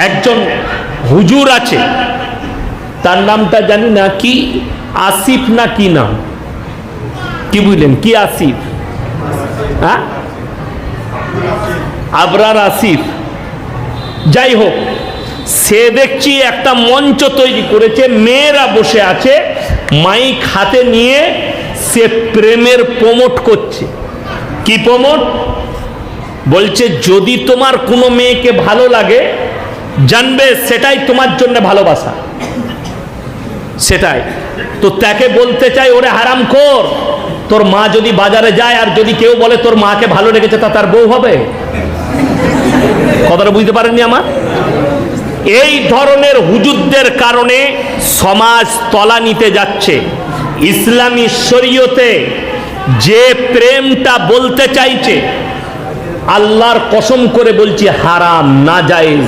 একজন হুজুর আছে, তার নামটা জানি না কি, আসিফ না কি নাম, কি বুঝলেন, কি আসিফ, হ্যাঁ আবরার আসিফ, যাই হোক, সে দেখছি একটা মঞ্চ তৈরি করেছে, মেয়েরা বসে আছে, মাইক হাতে নিয়ে সে প্রেমের প্রমোট করছে। কি প্রমোট? বলছে যদি তোমার কোনো মেয়েকে ভালো লাগে, জানবে সেটাই তোমার জন্য ভালোবাসা, সেটাই। তো তাকে বলতে চাই, ওরে হারামখোর, তোর মা যদি বাজারে যায় আর যদি কেউ বলে তোর মাকে ভালো লেগেছে, তা তার বউ হবে? কথাটা বুঝতে পারেননি আমার? এই ধরনের হুজুরদের কারণে সমাজ তলানিতে যাচ্ছে। ইসলামী শরীয়তে যে প্রেমটা বলতে চাইছে, আল্লাহর কসম করে বলছি হারাম, নাজায়েজ।